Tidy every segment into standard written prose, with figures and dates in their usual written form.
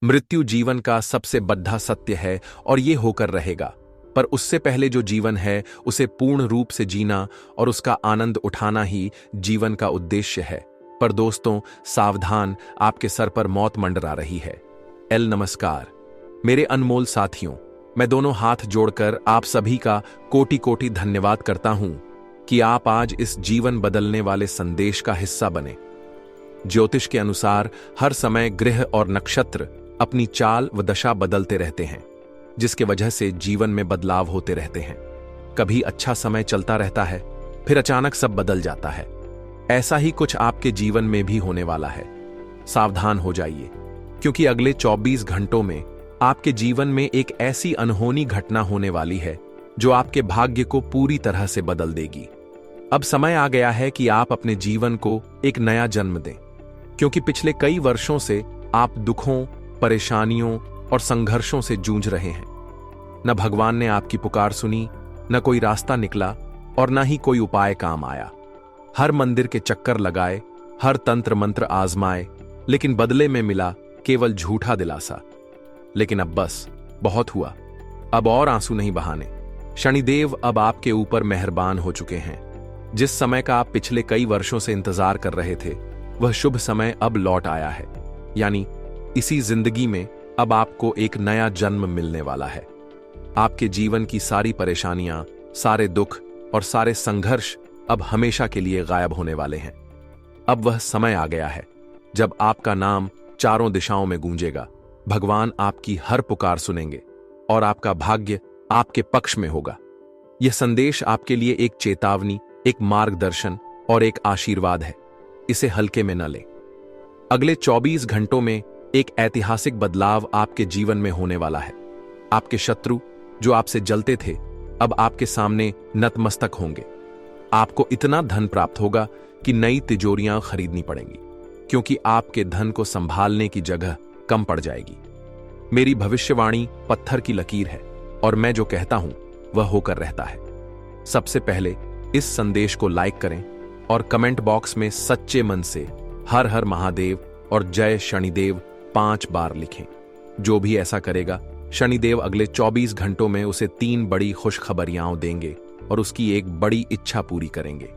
मृत्यु जीवन का सबसे बद्धा सत्य है और ये होकर रहेगा, पर उससे पहले जो जीवन है उसे पूर्ण रूप से जीना और उसका आनंद उठाना ही जीवन का उद्देश्य है। पर दोस्तों, सावधान, आपके सर पर मौत मंडरा रही है। नमस्कार मेरे अनमोल साथियों, मैं दोनों हाथ जोड़कर आप सभी का कोटि कोटि धन्यवाद करता हूं कि आप आज इस जीवन बदलने वाले संदेश का हिस्सा बने। ज्योतिष के अनुसार हर समय ग्रह और नक्षत्र अपनी चाल व दशा बदलते रहते हैं, जिसके वजह से जीवन में बदलाव होते रहते हैं। कभी अच्छा समय चलता रहता है, फिर अचानक सब बदल जाता है। ऐसा ही कुछ आपके जीवन में भी होने वाला है। सावधान हो जाइए, क्योंकि अगले 24 घंटों में आपके जीवन में एक ऐसी अनहोनी घटना होने वाली है जो आपके भाग्य को पूरी तरह से बदल देगी। अब समय आ गया है कि आप अपने जीवन को एक नया जन्म दें, क्योंकि पिछले कई वर्षों से आप दुखों, परेशानियों और संघर्षों से जूझ रहे हैं। न भगवान ने आपकी पुकार सुनी, न कोई रास्ता निकला और न ही कोई उपाय काम आया। हर मंदिर के चक्कर लगाए, हर तंत्र मंत्र आजमाए, लेकिन बदले में मिला केवल झूठा दिलासा। लेकिन अब बस बहुत हुआ, अब और आंसू नहीं बहाने। शनिदेव अब आपके ऊपर मेहरबान हो चुके हैं। जिस समय का आप पिछले कई वर्षों से इंतजार कर रहे थे, वह शुभ समय अब लौट आया है। यानी इसी जिंदगी में अब आपको एक नया जन्म मिलने वाला है। आपके जीवन की सारी परेशानियां, सारे दुख और सारे संघर्ष अब हमेशा के लिए गायब होने वाले हैं। अब वह समय आ गया है जब आपका नाम चारों दिशाओं में गूंजेगा। भगवान आपकी हर पुकार सुनेंगे और आपका भाग्य आपके पक्ष में होगा। यह संदेश आपके लिए एक चेतावनी, एक मार्गदर्शन और एक आशीर्वाद है। इसे हल्के में न लें। अगले 24 घंटों में एक ऐतिहासिक बदलाव आपके जीवन में होने वाला है। आपके शत्रु जो आपसे जलते थे, अब आपके सामने नतमस्तक होंगे। आपको इतना धन प्राप्त होगा कि नई तिजोरियां खरीदनी पड़ेंगी, क्योंकि आपके धन को संभालने की जगह कम पड़ जाएगी। मेरी भविष्यवाणी पत्थर की लकीर है और मैं जो कहता हूं वह होकर रहता है। सबसे पहले इस संदेश को लाइक करें और कमेंट बॉक्स में सच्चे मन से हर हर महादेव और जय शनिदेव 5 बार लिखें। जो भी ऐसा करेगा, शनिदेव अगले 24 घंटों में उसे 3 बड़ी खुशखबरियां देंगे और उसकी एक बड़ी इच्छा पूरी करेंगे।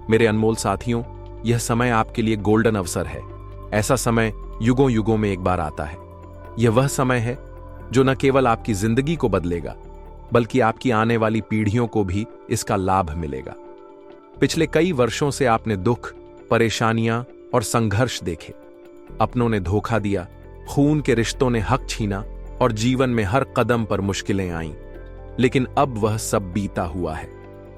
मेरे अनमोल साथियों, यह समय आपके लिए गोल्डन अवसर है। ऐसा समय युगों युगों में एक बार आता है। यह वह समय है जो न केवल आपकी जिंदगी को बदलेगा, बल्कि आपकी आने वाली पीढ़ियों को भी इसका लाभ मिलेगा। पिछले कई वर्षों से आपने दुख, परेशानियां और संघर्ष देखे। अपनों ने धोखा दिया, खून के रिश्तों ने हक छीना और जीवन में हर कदम पर मुश्किलें आईं। लेकिन अब वह सब बीता हुआ है।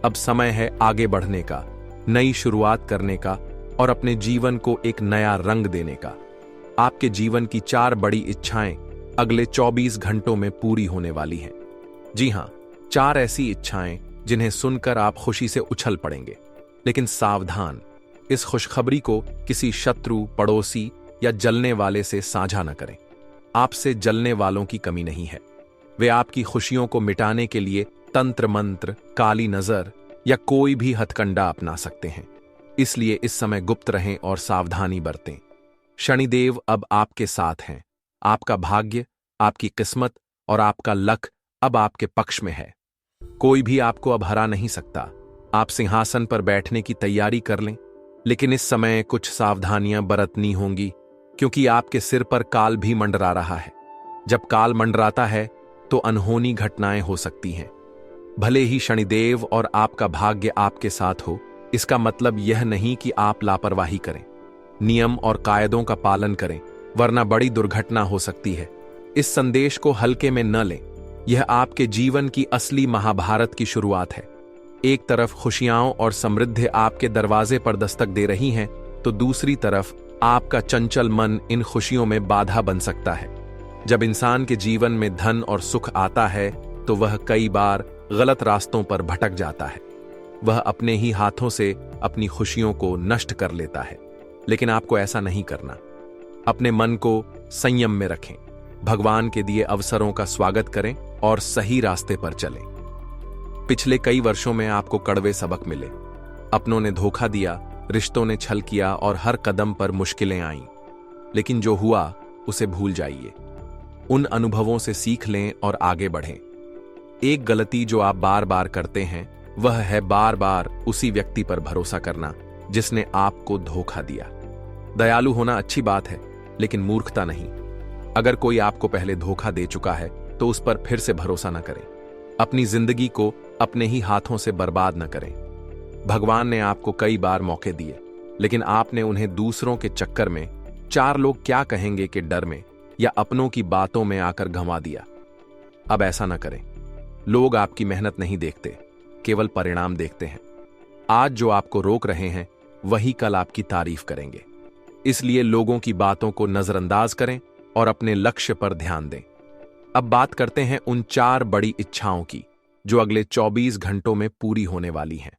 अब समय है आगे बढ़ने का, नई शुरुआत करने का और अपने जीवन को एक नया रंग देने का। आपके जीवन की 4 बड़ी इच्छाएं अगले 24 घंटों में पूरी होने वाली हैं। जी हां, 4 ऐसी इच्छाएं जिन्हें सुनकर आप खुशी से उछल पड़ेंगे। लेकिन सावधान, इस खुशखबरी को किसी शत्रु, पड़ोसी या जलने वाले से साझा न करें। आपसे जलने वालों की कमी नहीं है। वे आपकी खुशियों को मिटाने के लिए तंत्र मंत्र, काली नजर या कोई भी हथकंडा अपना सकते हैं। इसलिए इस समय गुप्त रहें और सावधानी बरतें। शनिदेव अब आपके साथ हैं। आपका भाग्य, आपकी किस्मत और आपका लक अब आपके पक्ष में है। कोई भी आपको अब हरा नहीं सकता। आप सिंहासन पर बैठने की तैयारी कर लें, लेकिन इस समय कुछ सावधानियां बरतनी होंगी, क्योंकि आपके सिर पर काल भी मंडरा रहा है। जब काल मंडराता है तो अनहोनी घटनाएं हो सकती हैं। भले ही शनिदेव और आपका भाग्य आपके साथ हो, इसका मतलब यह नहीं कि आप लापरवाही करें। नियम और कायदों का पालन करें, वरना बड़ी दुर्घटना हो सकती है। इस संदेश को हल्के में न लें। यह आपके जीवन की असली महाभारत की शुरुआत है। एक तरफ खुशियां और समृद्धि आपके दरवाजे पर दस्तक दे रही हैं, तो दूसरी तरफ आपका चंचल मन इन खुशियों में बाधा बन सकता है। जब इंसान के जीवन में धन और सुख आता है, तो वह कई बार गलत रास्तों पर भटक जाता है। वह अपने ही हाथों से अपनी खुशियों को नष्ट कर लेता है। लेकिन आपको ऐसा नहीं करना। अपने मन को संयम में रखें, भगवान के दिए अवसरों का स्वागत करें और सही रास्ते पर चलें। पिछले कई वर्षों में आपको कड़वे सबक मिले। अपनों ने धोखा दिया, रिश्तों ने छल किया और हर कदम पर मुश्किलें आईं। लेकिन जो हुआ उसे भूल जाइए। उन अनुभवों से सीख लें और आगे बढ़ें। एक गलती जो आप बार बार करते हैं वह है बार बार उसी व्यक्ति पर भरोसा करना जिसने आपको धोखा दिया। दयालु होना अच्छी बात है, लेकिन मूर्खता नहीं। अगर कोई आपको पहले धोखा दे चुका है तो उस पर फिर से भरोसा न करें। अपनी जिंदगी को अपने ही हाथों से बर्बाद न करें। भगवान ने आपको कई बार मौके दिए, लेकिन आपने उन्हें दूसरों के चक्कर में, 4 लोग क्या कहेंगे के डर में या अपनों की बातों में आकर गंवा दिया। अब ऐसा न करें। लोग आपकी मेहनत नहीं देखते, केवल परिणाम देखते हैं। आज जो आपको रोक रहे हैं वही कल आपकी तारीफ करेंगे। इसलिए लोगों की बातों को नजरअंदाज करें और अपने लक्ष्य पर ध्यान दें। अब बात करते हैं उन 4 बड़ी इच्छाओं की जो अगले 24 घंटों में पूरी होने वाली हैं।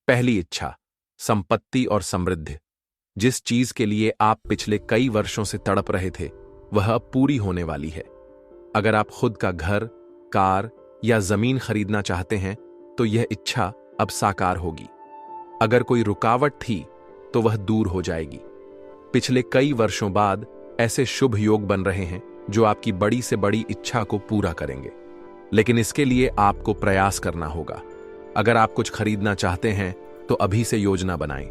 पहली इच्छा, संपत्ति और समृद्धि। जिस चीज के लिए आप पिछले कई वर्षों से तड़प रहे थे वह अब पूरी होने वाली है। अगर आप खुद का घर, कार या जमीन खरीदना चाहते हैं तो यह इच्छा अब साकार होगी। अगर कोई रुकावट थी तो वह दूर हो जाएगी। पिछले कई वर्षों बाद ऐसे शुभ योग बन रहे हैं जो आपकी बड़ी से बड़ी इच्छा को पूरा करेंगे, लेकिन इसके लिए आपको प्रयास करना होगा। अगर आप कुछ खरीदना चाहते हैं तो अभी से योजना बनाएं।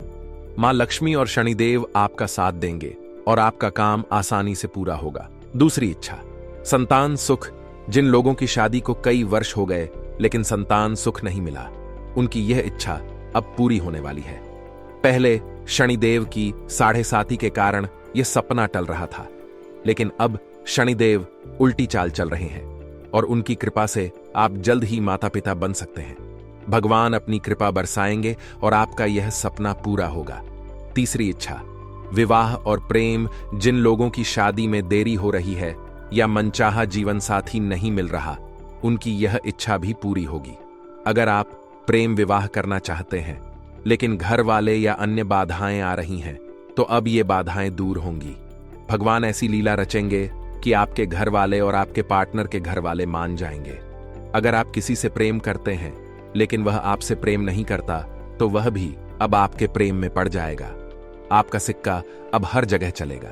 मां लक्ष्मी और शनिदेव आपका साथ देंगे और आपका काम आसानी से पूरा होगा। दूसरी इच्छा, संतान सुख। जिन लोगों की शादी को कई वर्ष हो गए लेकिन संतान सुख नहीं मिला, उनकी यह इच्छा अब पूरी होने वाली है। पहले शनिदेव की 7.5 के कारण यह सपना टल रहा था, लेकिन अब शनिदेव उल्टी चाल चल रहे हैं और उनकी कृपा से आप जल्द ही माता पिता बन सकते हैं। भगवान अपनी कृपा बरसाएंगे और आपका यह सपना पूरा होगा। तीसरी इच्छा, विवाह और प्रेम। जिन लोगों की शादी में देरी हो रही है या मनचाहा जीवन साथी नहीं मिल रहा, उनकी यह इच्छा भी पूरी होगी। अगर आप प्रेम विवाह करना चाहते हैं लेकिन घर वाले या अन्य बाधाएं आ रही हैं, तो अब ये बाधाएं दूर होंगी। भगवान ऐसी लीला रचेंगे कि आपके घर वाले और आपके पार्टनर के घर वाले मान जाएंगे। अगर आप किसी से प्रेम करते हैं लेकिन वह आपसे प्रेम नहीं करता, तो वह भी अब आपके प्रेम में पड़ जाएगा। आपका सिक्का अब हर जगह चलेगा।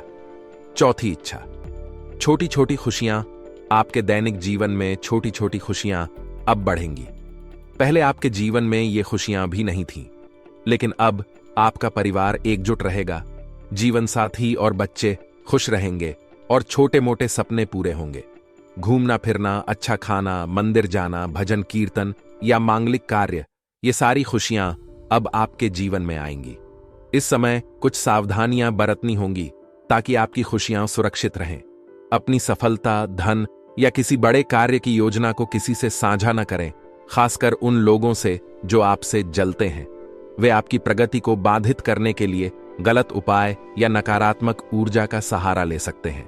चौथी इच्छा, छोटी छोटी खुशियां। आपके दैनिक जीवन में छोटी छोटी खुशियां अब बढ़ेंगी। पहले आपके जीवन में ये खुशियां भी नहीं थीं, लेकिन अब आपका परिवार एकजुट रहेगा, जीवन साथी और बच्चे खुश रहेंगे और छोटे मोटे सपने पूरे होंगे। घूमना फिरना, अच्छा खाना, मंदिर जाना, भजन कीर्तन या मांगलिक कार्य, ये सारी खुशियां अब आपके जीवन में आएंगी। इस समय कुछ सावधानियां बरतनी होंगी ताकि आपकी खुशियां सुरक्षित रहें। अपनी सफलता, धन या किसी बड़े कार्य की योजना को किसी से साझा न करें, खासकर उन लोगों से जो आपसे जलते हैं। वे आपकी प्रगति को बाधित करने के लिए गलत उपाय या नकारात्मक ऊर्जा का सहारा ले सकते हैं।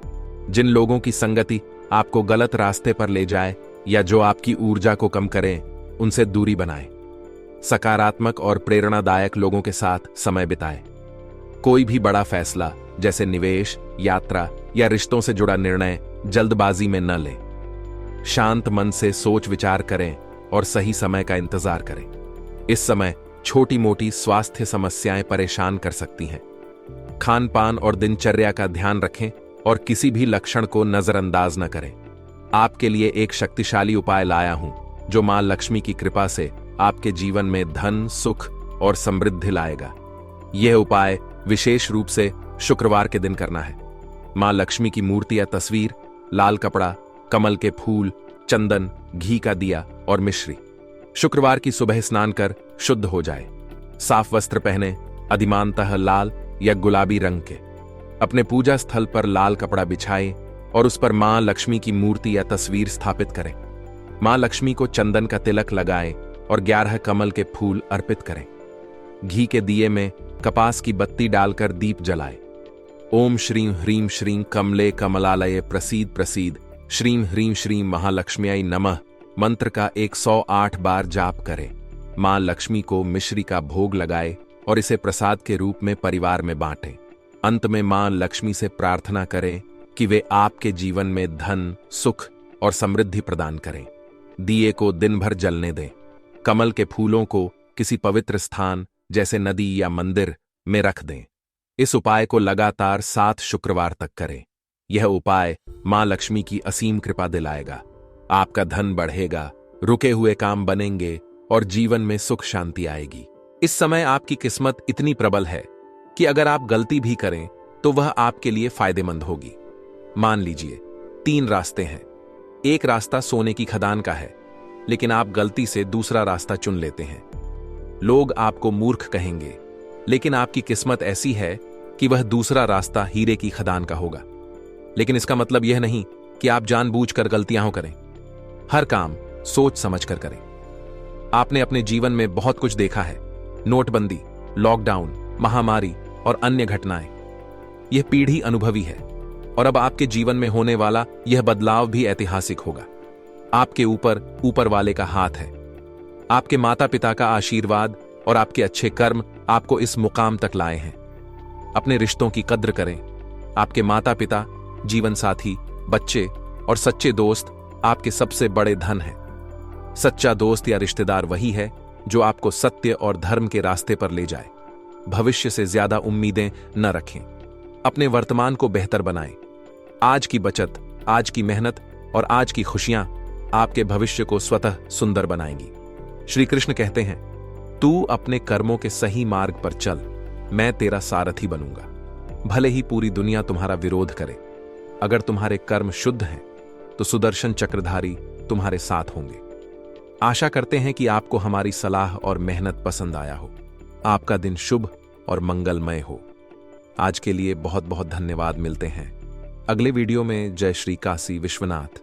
जिन लोगों की संगति आपको गलत रास्ते पर ले जाए या जो आपकी ऊर्जा को कम करें, उनसे दूरी बनाएं। सकारात्मक और प्रेरणादायक लोगों के साथ समय बिताएं। कोई भी बड़ा फैसला जैसे निवेश, यात्रा या रिश्तों से जुड़ा निर्णय जल्दबाजी में न लें। शांत मन से सोच विचार करें और सही समय का इंतजार करें। इस समय छोटी मोटी स्वास्थ्य समस्याएं परेशान कर सकती हैं। खान पान और दिनचर्या का ध्यान रखें और किसी भी लक्षण को नजरअंदाज न करें। आपके लिए एक शक्तिशाली उपाय लाया हूं जो मां लक्ष्मी की कृपा से आपके जीवन में धन, सुख और समृद्धि लाएगा। यह उपाय विशेष रूप से शुक्रवार के दिन करना है। मां लक्ष्मी की मूर्ति या तस्वीर, लाल कपड़ा, कमल के फूल, चंदन, घी का दिया और मिश्री। शुक्रवार की सुबह स्नान कर शुद्ध हो जाए। साफ वस्त्र पहने, अधिमानतः लाल या गुलाबी रंग के। अपने पूजा स्थल पर लाल कपड़ा बिछाएं और उस पर मां लक्ष्मी की मूर्ति या तस्वीर स्थापित करें। मां लक्ष्मी को चंदन का तिलक लगाएं और 11 कमल के फूल अर्पित करें। घी के दिए में कपास की बत्ती डालकर दीप जलाएं। ओम श्रीं ह्रीं श्रीं कमले कमलालये प्रसीद प्रसीद, श्रीं ह्रीं श्रीं महालक्ष्म्यै नमः मंत्र का 108 बार जाप करें। मां लक्ष्मी को मिश्री का भोग लगाए और इसे प्रसाद के रूप में परिवार में बांटें। अंत में मां लक्ष्मी से प्रार्थना करें कि वे आपके जीवन में धन, सुख और समृद्धि प्रदान करें। दिए को दिन भर जलने दें। कमल के फूलों को किसी पवित्र स्थान जैसे नदी या मंदिर में रख दें। इस उपाय को लगातार 7 शुक्रवार तक करें। यह उपाय मां लक्ष्मी की असीम कृपा दिलाएगा। आपका धन बढ़ेगा, रुके हुए काम बनेंगे और जीवन में सुख शांति आएगी। इस समय आपकी किस्मत इतनी प्रबल है कि अगर आप गलती भी करें तो वह आपके लिए फायदेमंद होगी। मान लीजिए 3 रास्ते हैं। एक रास्ता सोने की खदान का है, लेकिन आप गलती से दूसरा रास्ता चुन लेते हैं। लोग आपको मूर्ख कहेंगे, लेकिन आपकी किस्मत ऐसी है कि वह दूसरा रास्ता हीरे की खदान का होगा। लेकिन इसका मतलब यह नहीं कि आप जानबूझकर गलतियां करें। हर काम सोच समझकर करें। आपने अपने जीवन में बहुत कुछ देखा है, नोटबंदी, लॉकडाउन, महामारी और अन्य घटनाएं। यह पीढ़ी अनुभवी है और अब आपके जीवन में होने वाला यह बदलाव भी ऐतिहासिक होगा। आपके ऊपर वाले का हाथ है। आपके माता पिता का आशीर्वाद और आपके अच्छे कर्म आपको इस मुकाम तक लाए हैं। अपने रिश्तों की कद्र करें। आपके माता पिता, जीवन साथी, बच्चे और सच्चे दोस्त आपके सबसे बड़े धन हैं। सच्चा दोस्त या रिश्तेदार वही है जो आपको सत्य और धर्म के रास्ते पर ले जाए। भविष्य से ज्यादा उम्मीदें न रखें। अपने वर्तमान को बेहतर बनाएं। आज की बचत, आज की मेहनत और आज की खुशियां आपके भविष्य को स्वतः सुंदर बनाएंगी। श्री कृष्ण कहते हैं, तू अपने कर्मों के सही मार्ग पर चल, मैं तेरा सारथी बनूंगा। भले ही पूरी दुनिया तुम्हारा विरोध करे, अगर तुम्हारे कर्म शुद्ध हैं तो सुदर्शन चक्रधारी तुम्हारे साथ होंगे। आशा करते हैं कि आपको हमारी सलाह और मेहनत पसंद आया हो। आपका दिन शुभ और मंगलमय हो। आज के लिए बहुत बहुत धन्यवाद। मिलते हैं अगले वीडियो में। जय श्री काशी विश्वनाथ।